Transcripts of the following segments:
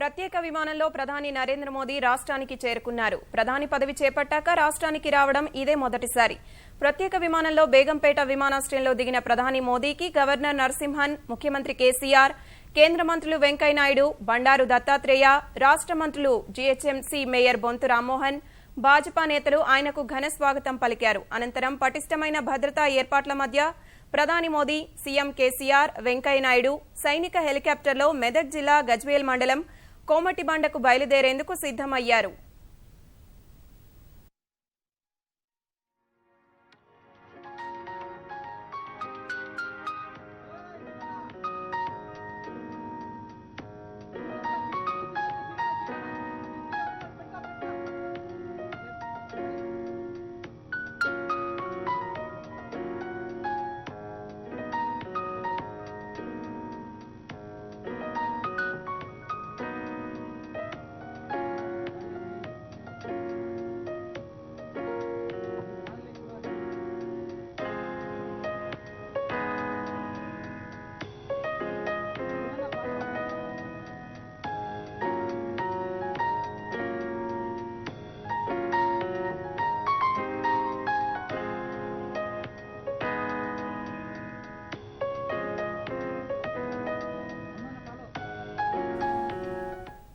ప్రత్యేక విమానంలో ప్రధాని నరేంద్ర మోదీ రాష్ట్రానికి చేరుకున్నారు. ప్రధాని పదవి చేపట్టాక రాష్ట్రానికి రావడం ఇదే మొదటిసారి. ప్రత్యేక విమానంలో బేగంపేట విమానాశ్రయంలో దిగిన ప్రధాని మోదీకి గవర్నర్ నరసింహన్, ముఖ్యమంత్రి కేసీఆర్, కేంద్ర మంత్రులు వెంకయ్యనాయుడు, బండారు దత్తాత్రేయ, రాష్ట్ర మంత్రులు జీహెచ్ఎంసీ మేయర్ బొంతు రామ్మోహన్, భాజపా నేతలు ఆయనకు ఘన స్వాగతం పలికారు. అనంతరం పటిష్టమైన భద్రతా ఏర్పాట్ల మధ్య ప్రధాని మోదీ, సీఎం కేసీఆర్, వెంకయ్యనాయుడు సైనిక హెలికాప్టర్లో మెదక్ జిల్లా గజ్వేల్ మండలం కోమటిబండకు బయలుదేరేందుకు సిద్దమయ్యారు.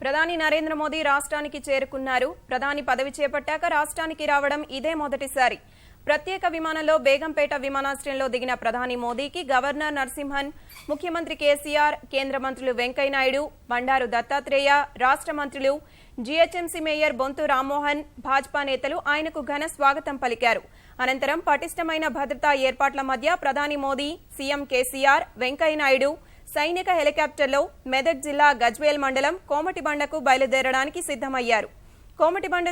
ప్రధాని నరేంద్ర మోదీ రాష్ట్రానికి చేరుకున్నారు. ప్రధాని పదవి చేపట్టాక రాష్ట్రానికి రావడం ఇదే మొదటిసారి. ప్రత్యేక విమానంలో బేగంపేట విమానాశ్రయంలో దిగిన ప్రధాని మోదీకి గవర్నర్ నరసింహన్, ముఖ్యమంత్రి కేసీఆర్, కేంద్ర మంత్రులు వెంకయ్యనాయుడు, బండారు దత్తాత్రేయ, రాష్ట్ర మంత్రులు, జీహెచ్ఎంసీ మేయర్ బొంతు రామ్మోహన్, భాజపా నేతలు ఆయనకు ఘన స్వాగతం పలికారు. అనంతరం పటిష్టమైన భద్రతా ఏర్పాట్ల మధ్య ప్రధాని మోదీ, సీఎం కేసీఆర్, వెంకయ్యనాయుడు సైనిక హెలికాప్టర్లో మెదక్ జిల్లా గజ్వేల్ మండలం కోమటిబండకు బయలుదేరడానికి సిద్దమయ్యారు. కోమటిబండ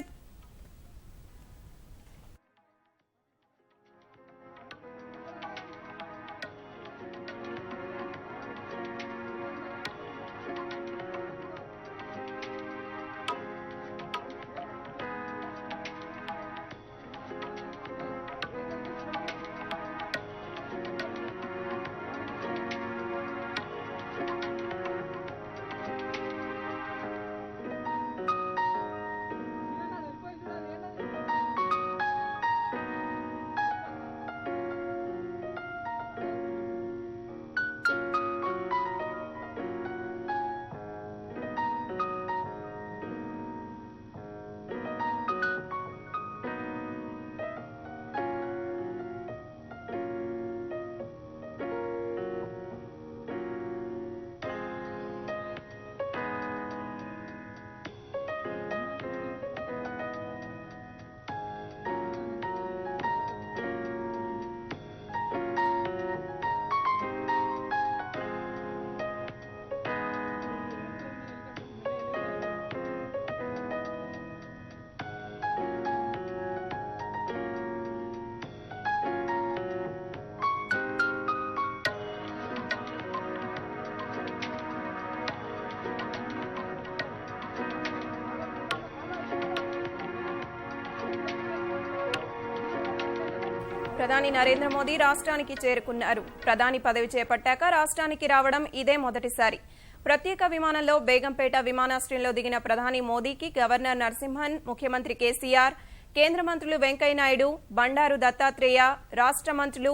ప్రధాని నరేంద్ర మోదీ రాష్ట్రానికి చేరుకున్నారు. ప్రధాని పదవి చేపట్టాక రాష్ట్రానికి రావడం ఇదే మొదటిసారి. ప్రత్యేక విమానంలో బేగంపేట విమానాశ్రయంలో దిగిన ప్రధాని మోదీకి గవర్నర్ నరసింహన్, ముఖ్యమంత్రి కేసీఆర్, కేంద్ర మంత్రులు వెంకయ్యనాయుడు, బండారు దత్తాత్రేయ, రాష్ట్ర మంత్రులు,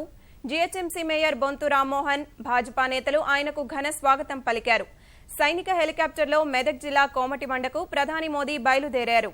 జీహెచ్ఎంసీ మేయర్ బొంతు రామ్మోహన్, భాజపా నేతలు ఆయనకు ఘన స్వాగతం పలికారు. సైనిక హెలికాప్టర్లో మెదక్ జిల్లా కోమటిబండకు ప్రధాని మోదీ బయలుదేరారు.